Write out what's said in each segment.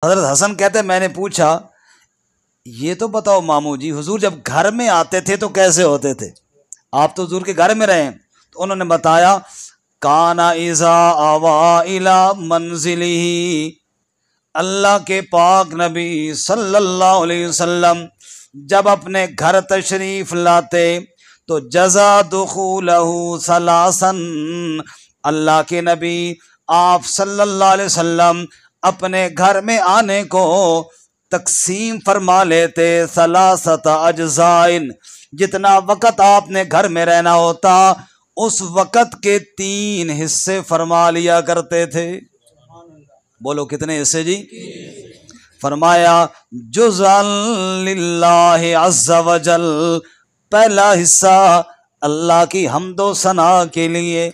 हजरत हसन कहते मैंने पूछा ये तो बताओ मामू जी, हुजूर जब घर में आते थे तो कैसे होते थे? आप तो हुजूर के घर में रहे। तो उन्होंने बताया काना इज़ा आवा इला मंजिली, अल्लाह के पाक नबी सल्लल्लाहु अलैहि वसल्लम जब अपने घर तशरीफ लाते तो जज़ा दुखूलहू सलासन, अल्लाह के नबी आप सल्लल्लाहु अलैहि वसल्लम अपने घर में आने को तकसीम फरमा लेते सलासत अजजाइन, जितना वक़्त आपने घर में रहना होता उस वक़्त के 3 हिस्से फरमा लिया करते थे। बोलो कितने हिस्से जी? फरमाया जुज़अन लिल्लाहि अज़्ज़ा वजल, पहला हिस्सा अल्लाह की हम्दो सना के लिए,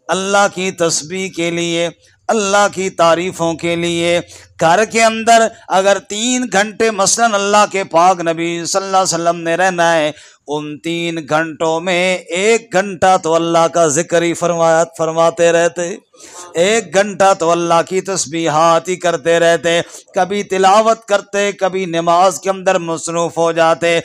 अल्लाह की तस्बीह के लिए, अल्लाह की तारीफ़ों के लिए। घर के अंदर अगर 3 घंटे मसलन अल्लाह के पाक नबी सल्लल्लाहु अलैहि वसल्लम ने रहना है, उन 3 घंटों में 1 घंटा तो अल्लाह का जिक्र ही फरमाते रहते, 1 घंटा तो अल्लाह की तस्बीहात ही करते रहते, कभी तिलावत करते, कभी नमाज के अंदर मसरूफ हो जाते।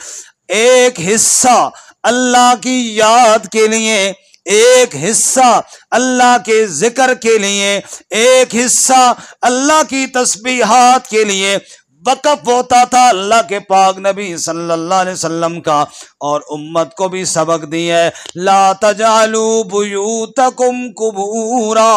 एक हिस्सा अल्लाह की याद के लिए, एक हिस्सा अल्लाह के जिक्र के लिए, एक हिस्सा अल्लाह की तस्बीहात के लिए वक़्फ़ होता था अल्लाह के पाक नबी सल्लल्लाहु अलैहि वसल्लम का। और उम्मत को भी सबक दिया है ला तजालू बुयूतकुम कुबूरा,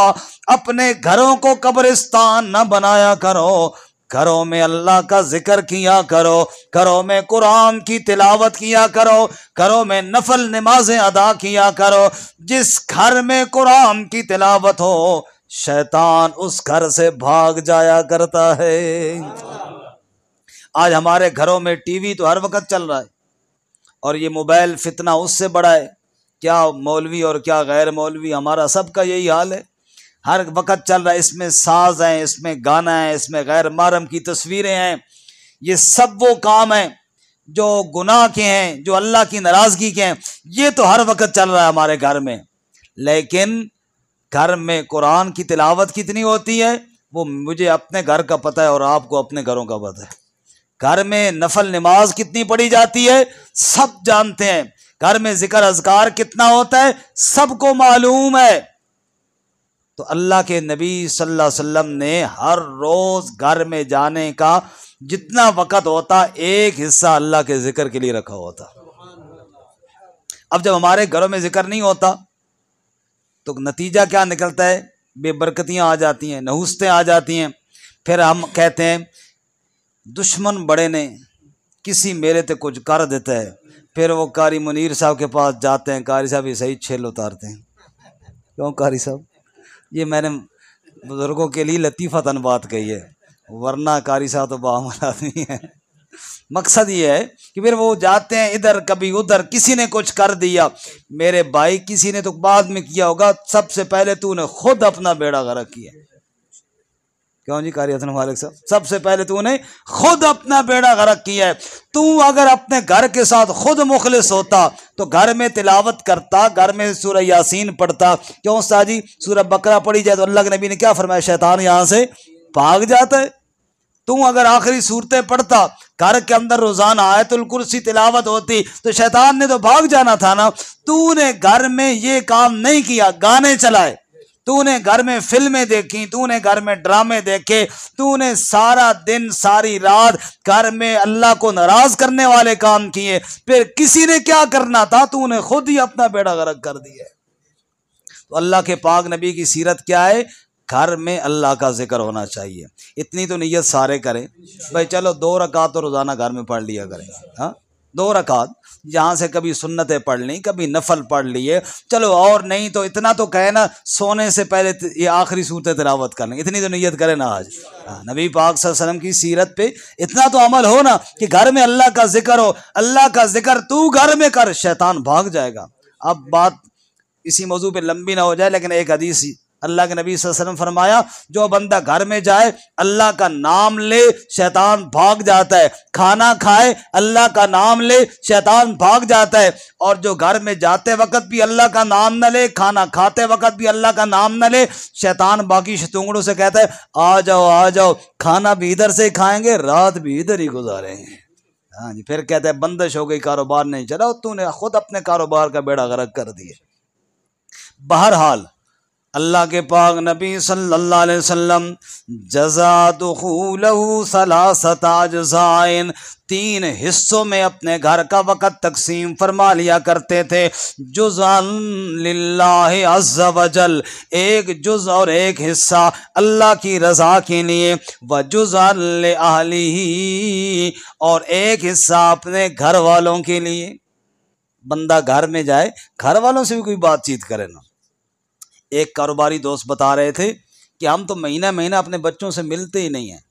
अपने घरों को कब्रिस्तान न बनाया करो, घरों में अल्लाह का जिक्र किया करो, घरों में कुरान की तिलावत किया करो, घरों में नफल नमाजें अदा किया करो। जिस घर में कुरान की तिलावत हो शैतान उस घर से भाग जाया करता है। आज हमारे घरों में टीवी तो हर वक्त चल रहा है और ये मोबाइल फितना उससे बड़ा है। क्या मौलवी और क्या गैर मौलवी, हमारा सबका यही हाल है, हर वक्त चल रहा है। इसमें साज हैं, इसमें गाना है, इसमें गैर महरम की तस्वीरें हैं। ये सब वो काम हैं जो गुनाह के हैं, जो अल्लाह की नाराज़गी के हैं। ये तो हर वक्त चल रहा है हमारे घर में, लेकिन घर में कुरान की तिलावत कितनी होती है वो मुझे अपने घर का पता है और आपको अपने घरों का पता है। घर में नफल नमाज कितनी पढ़ी जाती है सब जानते हैं, घर में जिक्र अज़कार कितना होता है सबको मालूम है। तो अल्लाह के नबी सल्लल्लाहु अलैहि वसल्लम ने हर रोज घर में जाने का जितना वक़्त होता एक हिस्सा अल्लाह के जिक्र के लिए रखा होता। अब जब हमारे घरों में जिक्र नहीं होता तो नतीजा क्या निकलता है? बेबरकतियां आ जाती हैं, नहुस्तें आ जाती हैं। फिर हम कहते हैं दुश्मन बड़े ने किसी मेरे ते कुछ कर देता है। फिर वो कारी मुनीर साहब के पास जाते हैं, कारी साहब ये सही छेल उतारते हैं। क्यों कारी साहब? ये मैंने बुजुर्गों के लिए लतीफ़तन बात कही है, वरना कारी साहब तो बामल आदमी है। मकसद ये है कि फिर वो जाते हैं इधर कभी उधर, किसी ने कुछ कर दिया। मेरे भाई किसी ने तो बाद में किया होगा, सबसे पहले तूने खुद अपना बेड़ा गर्क किया। क्यों जी कारी हसन मालिक साहब? सबसे पहले तूने खुद अपना बेड़ा गर्क किया है। तू अगर अपने घर के साथ खुद मुखलिस होता तो घर में तिलावत करता, घर में सूरह यासीन पढ़ता। क्यों साजी? सूरह बकरा पढ़ी जाए तो अल्लाह के नबी ने क्या फरमाया? शैतान यहां से भाग जाता है। तू अगर आखिरी सूरतें पढ़ता, घर के अंदर रोजाना आयतुल कुर्सी तिलावत होती तो शैतान ने तो भाग जाना था ना। तूने घर में ये काम नहीं किया, गाने चलाए, तूने घर में फिल्में देखी, तूने घर में ड्रामे देखे, तूने सारा दिन सारी रात घर में अल्लाह को नाराज करने वाले काम किए। फिर किसी ने क्या करना था, तूने खुद ही अपना बेड़ा गर्क कर दिया। तो अल्लाह के पाक नबी की सीरत क्या है? घर में अल्लाह का जिक्र होना चाहिए। इतनी तो नीयत सारे करें भाई, चलो 2 रकात तो रोजाना घर में पढ़ लिया करें। हाँ 2 रकात, जहाँ से कभी सुन्नतें पढ़ ली, कभी नफल पढ़ लिए, चलो और नहीं तो इतना तो कहे ना सोने से पहले ये आखिरी सूरत तिलावत कर लें, इतनी तो नियत करें ना आज। नबी पाक सल्लल्लाहु अलैहि वसल्लम की सीरत पे इतना तो अमल हो ना कि घर में अल्लाह का जिक्र हो। अल्लाह का जिक्र तू घर में कर, शैतान भाग जाएगा। अब बात इसी मौजू पे लंबी ना हो जाए, लेकिन एक हदीस अल्लाह के नबी सल्लल्लाहु अलैहि वसल्लम फरमाया, जो बंदा घर में जाए अल्लाह का नाम ले शैतान भाग जाता है, खाना खाए अल्लाह का नाम ले शैतान भाग जाता है, और जो घर में जाते वक्त भी अल्लाह का नाम न ले, खाना खाते वक्त भी अल्लाह का नाम न ले, शैतान बाकी शतूंगड़ों से कहता है आ जाओ, खाना भी इधर से खाएंगे, रात भी इधर ही गुजारेंगे। हाँ जी, फिर कहता है बंदिश हो गई, कारोबार नहीं चला, तूने खुद अपने कारोबार का बेड़ा गर्क कर दिए। बहरहाल अल्लाह के पाक नबी सल्लल्लाहु अलैहि वसल्लम जज़ा दुखूलहु सलासता अज्ज़ाइन, 3 हिस्सों में अपने घर का वक़्त तकसीम फरमा लिया करते थे। जुज़अन लिल्लाहि अज़्ज़ा वजल, एक जुज़ और एक हिस्सा अल्लाह की रज़ा के लिए, व जुज़अन लि अहलिही, और एक हिस्सा अपने घर वालों के लिए। बंदा घर में जाए, घर वालों से भी कोई बातचीत करे ना। एक कारोबारी दोस्त बता रहे थे कि हम तो महीना महीना अपने बच्चों से मिलते ही नहीं हैं,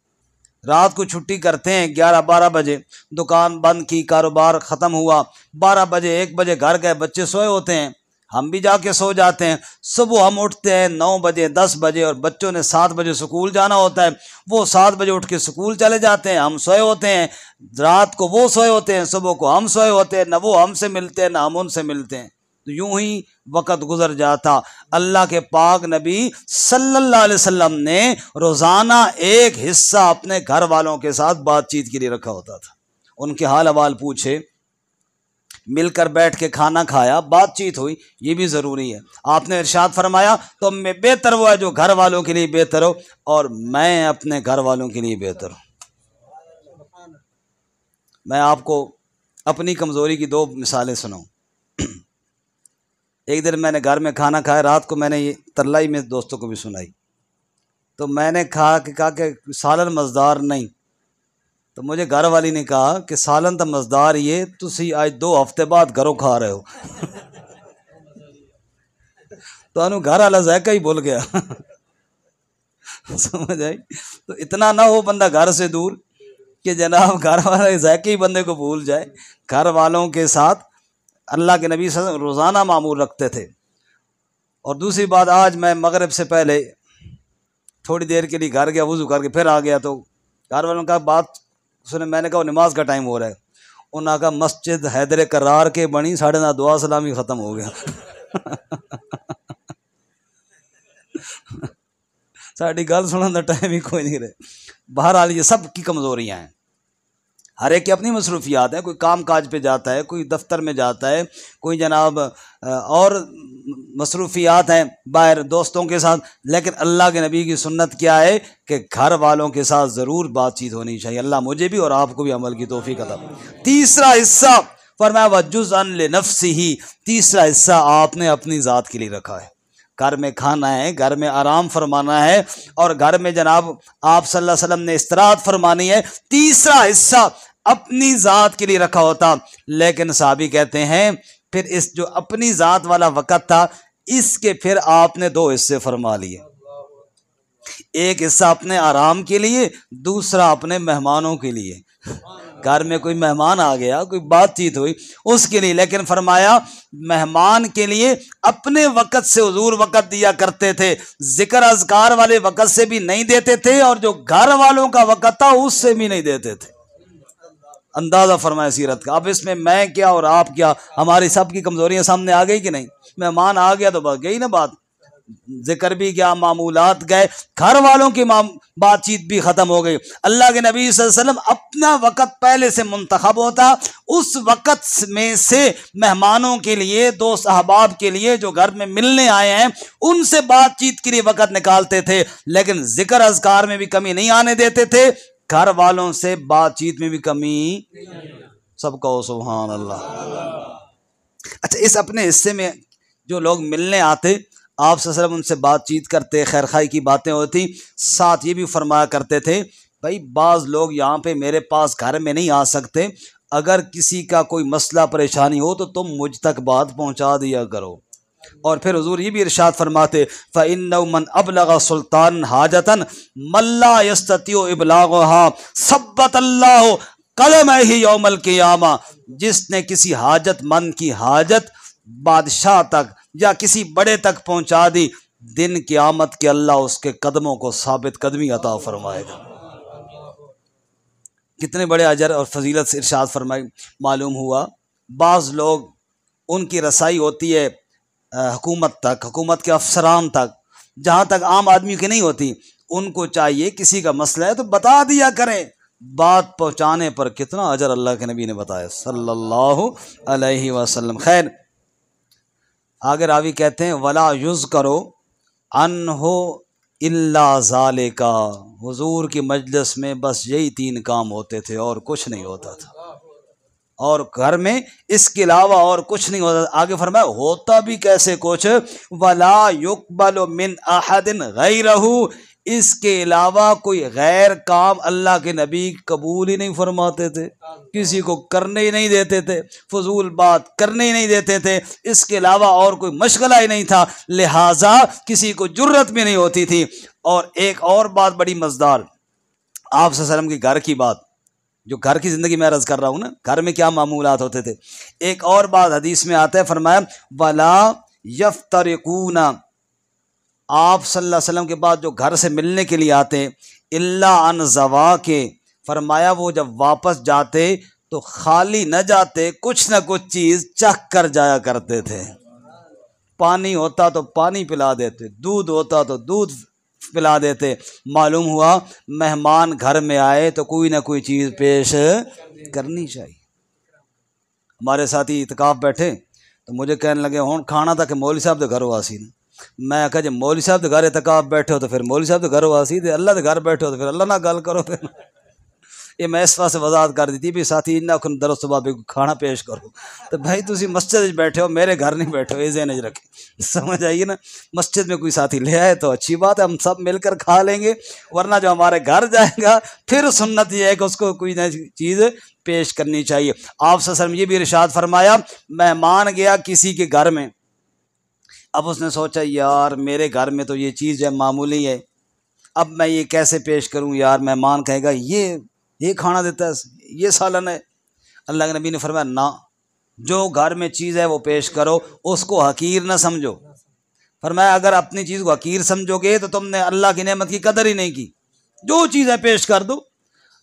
रात को छुट्टी करते हैं 11-12 बजे, दुकान बंद की, कारोबार ख़त्म हुआ, 12 बजे 1 बजे घर गए, बच्चे सोए होते हैं, हम भी जाके सो जाते हैं। सुबह हम उठते हैं 9 बजे 10 बजे, और बच्चों ने 7 बजे स्कूल जाना होता है, वो 7 बजे उठ के स्कूल चले जाते हैं, हम सोए होते हैं। रात को वो सोए होते हैं, सुबह को हम सोए होते हैं, ना वो हमसे मिलते हैं ना हम उनसे मिलते हैं। तो यूं ही वक़्त गुजर जाता। अल्लाह के पाक नबी सल्लल्लाहु अलैहि वसल्लम ने रोज़ाना एक हिस्सा अपने घर वालों के साथ बातचीत के लिए रखा होता था। उनके हाल अहवाल पूछे, मिलकर बैठ के खाना खाया, बातचीत हुई, ये भी ज़रूरी है। आपने इरशाद फरमाया, तो मैं बेहतर वो है जो घर वालों के लिए बेहतर हो, और मैं अपने घर वालों के लिए बेहतर हूँ। मैं आपको अपनी कमज़ोरी की 2 मिसालें सुनाऊँ। एक दिन मैंने घर में खाना खाया, रात को मैंने ये तरलाई में दोस्तों को भी सुनाई, तो मैंने कहा कि सालन मज़ेदार नहीं, तो मुझे घर वाली ने कहा कि सालन तो मज़ेदार ही है, तुसी आज 2 हफ्ते बाद घरों खा रहे हो। तो अनु घर वाला जायका ही भूल गया। समझ आई? तो इतना ना हो बंदा घर से दूर कि जनाब घर वाले जायके ही बंदे को भूल जाए। घर वालों के साथ अल्लाह के नबी सल्लल्लाहु अलैहि वसल्लम रोज़ाना मामूल रखते थे। और दूसरी बात, आज मैं मगरिब से पहले थोड़ी देर के लिए घर गया, वज़ू करके फिर आ गया, तो घर वालों का बात सुने, मैंने कहा नमाज का टाइम हो रहा है। उन्होंने कहा मस्जिद हैदर करार के बनी, साढ़े ना दुआ सलामी ख़त्म हो गया। साड़ी गल सुनने का टाइम ही कोई नहीं रहे। बहरहाल ये सब की कमज़ोरियाँ हैं, हर एक की अपनी मसरूफियात हैं। कोई काम काज पे जाता है, कोई दफ्तर में जाता है, कोई जनाब और मसरूफियात हैं बाहर दोस्तों के साथ। लेकिन अल्लाह के नबी की सुन्नत क्या है कि घर वालों के साथ ज़रूर बातचीत होनी चाहिए। अल्लाह मुझे भी और आपको भी अमल की तौफीक अता। तीसरा हिस्सा फरमाया वजुज़अन लिनफ्सिही, तीसरा हिस्सा आपने अपनी ज़ात के लिए रखा है। घर में खाना है, घर में आराम फरमाना है, और घर में जनाब आप सल्लल्लाहु अलैहि वसल्लम ने इस्तराहत फरमानी है। तीसरा हिस्सा अपनी ज़ात के लिए रखा होता। लेकिन साहबी कहते हैं फिर इस जो अपनी ज़ात वाला वक़्त था, इसके फिर आपने 2 हिस्से फरमा लिए। एक हिस्सा अपने आराम के लिए, दूसरा अपने मेहमानों के लिए। घर में कोई मेहमान आ गया, कोई बातचीत हुई, उसके लिए। लेकिन फरमाया मेहमान के लिए अपने वक़्त से हुजूर वक़्त दिया करते थे, जिक्र अज़कार वाले वक़्त से भी नहीं देते थे, और जो घर वालों का वक़्त था उससे भी नहीं देते थे। अंदाज़ा फरमाया सीरत का। अब इसमें मैं क्या और आप क्या, हमारी सब की कमज़ोरियाँ सामने आ गई कि नहीं? मेहमान आ गया तो बस गई ना बात, जिक्र भी क्या, मामूलात गए, घर वालों की बातचीत भी ख़त्म हो गई। अल्लाह के नबी सल्लल्लाहु अलैहि वसल्लम अपना वक़्त पहले से मुंतखब होता, उस वक़्त में से मेहमानों के लिए, दोस्त अहबाब के लिए जो घर में मिलने आए हैं, उनसे बातचीत के लिए वक़्त निकालते थे। लेकिन जिक्र अज़कार में भी कमी नहीं आने देते थे, घर वालों से बातचीत में भी कमी। सब कहो सुभान अल्लाह। अच्छा, इस अपने हिस्से में जो लोग मिलने आते, आप सल्लल्लाहु अलैहि वसल्लम उनसे बातचीत करते, खैर खाई की बातें होती। साथ ये भी फरमाया करते थे, भाई बाज़ लोग यहाँ पे मेरे पास घर में नहीं आ सकते, अगर किसी का कोई मसला परेशानी हो तो तुम मुझ तक बात पहुँचा दिया करो। और फिर हुजूर ये भी इरशाद फरमाते, फ़इन्नहु मन अबलग़ सुल्तान हाजतन मल्ला यस्ततिउ इबलाग़ुहा सब्बतल्लाहु क़लमैहि यौमल क़ियामा। जिसने किसी हाजतमंद की हाजत बादशाह तक या किसी बड़े तक पहुंचा दी, दिन क़यामत के अल्लाह उसके कदमों को साबित कदमी अता फरमाएगा। कितने बड़े अजर और फजीलत से इरशाद फरमाई। मालूम हुआ बाज़ लोग उनकी रसाई होती है हुकूमत तक, हुकूमत के अफसरान तक, जहाँ तक आम आदमी की नहीं होती। उनको चाहिए किसी का मसला है तो बता दिया करें, बात पहुँचाने पर कितना अजर अल्लाह के नबी ने बताया सल्लल्लाहु अलैहि वसल्लम। खैर आगे रावी कहते हैं वला युज़ करो अनहो इल्ला ज़ालिका, हुजूर की मजलिस में बस यही 3 काम होते थे और कुछ नहीं होता था, और घर में इसके अलावा और कुछ नहीं होता। आगे फरमाया होता भी कैसे कुछ, वला युक़बलु मिन अहदिन गैरहू, इसके अलावा कोई गैर काम अल्लाह के नबी कबूल ही नहीं फरमाते थे, किसी को करने ही नहीं देते थे, फजूल बात करने ही नहीं देते थे, इसके अलावा और कोई मशगला ही नहीं था, लिहाजा किसी को जुर्रत भी नहीं होती थी। और एक और बात बड़ी मज़ेदार, आप सल्लल्लाहु अलैहि वसल्लम की घर की बात, जो घर की ज़िंदगी में अर्ज़ कर रहा हूँ ना, घर में क्या मामूलात होते थे। एक और बात हदीस में आता है, फरमाया वला यफ्तरिकूना, आप सल्लल्लाहु अलैहि वसल्लम के बाद जो घर से मिलने के लिए आते इल्ला अन ज़वा के, फरमाया वो जब वापस जाते तो खाली न जाते, कुछ न कुछ चीज़ चख कर जाया करते थे। पानी होता तो पानी पिला देते, दूध होता तो दूध पिला देते। मालूम हुआ मेहमान घर में आए तो कोई ना कोई चीज़ पेश करनी चाहिए। हमारे साथी इत्काफ बैठे तो मुझे कहने लगे हूँ खाना था कि मौलवी साहब के घर वासी ने। मैं कहा जब मौलवी साहब के घर इत्काफ बैठे हो तो फिर मौलवी साहब के घर वासी थे, अल्लाह के घर बैठे हो तो फिर अल्लाह ना गल करो। फिर ये मैं इस वास्ते वजाहत कर दी थी भी साथी इन्ना दरस सुबह भी खाना पेश करो, तो भाई तुम मस्जिद बैठे हो, मेरे घर नहीं बैठे हो, ये ज़हन रखे। समझ आइए ना, मस्जिद में कोई साथी ले आए तो अच्छी बात है, हम सब मिलकर खा लेंगे, वरना जो हमारे घर जाएगा फिर सुन्नत ये है कि उसको कोई ना चीज़ पेश करनी चाहिए। आप सल्लल्लाहु अलैहि वसल्लम ये भी इरशाद फरमाया, मेहमान गया किसी के घर में, अब उसने सोचा यार मेरे घर में तो ये चीज़ है मामूली है, अब मैं ये कैसे पेश करूं यार, मेहमान कहेगा ये खाना देता है, ये सालन है। अल्लाह के नबी ने फरमाया ना, जो घर में चीज़ है वो पेश करो, उसको हकीर ना समझो। फरमाया अगर अपनी चीज़ को हकीर समझोगे तो तुमने अल्लाह की नेमत की कदर ही नहीं की, जो चीज़ है पेश कर दो।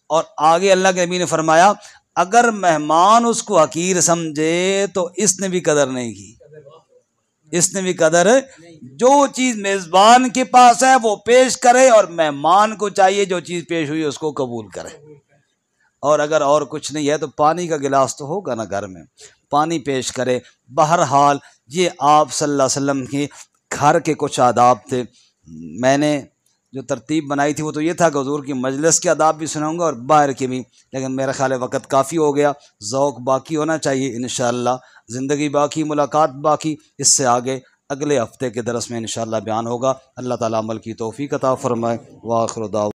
और आगे अल्लाह के नबी ने फरमाया अगर मेहमान उसको हकीर समझे तो इसने भी कदर नहीं की, इसने भी कदर, जो चीज़ मेज़बान के पास है वो पेश करे, और मेहमान को चाहिए जो चीज़ पेश हुई उसको कबूल करे। और अगर और कुछ नहीं है तो पानी का गिलास तो होगा ना घर में, पानी पेश करे। बहरहाल ये आप सल्लल्लाहु अलैहि वसल्लम के घर के कुछ आदाब थे। मैंने जो तरतीब बनाई थी वो तो ये था कि हुजूर की मजलिस के आदाब भी सुनाऊंगा और बाहर के भी, लेकिन मेरा ख्याल है वक़्त काफ़ी हो गया, ज़ौक़ बाकी होना चाहिए। इंशाअल्लाह ज़िंदगी बाकी, मुलाकात बाकी, इससे आगे अगले हफ्ते के दरस में इंशाअल्लाह बयान होगा। अल्लाह ताला अमल की तौफ़ीक़ अता फ़रमाए। व आखिर दावा।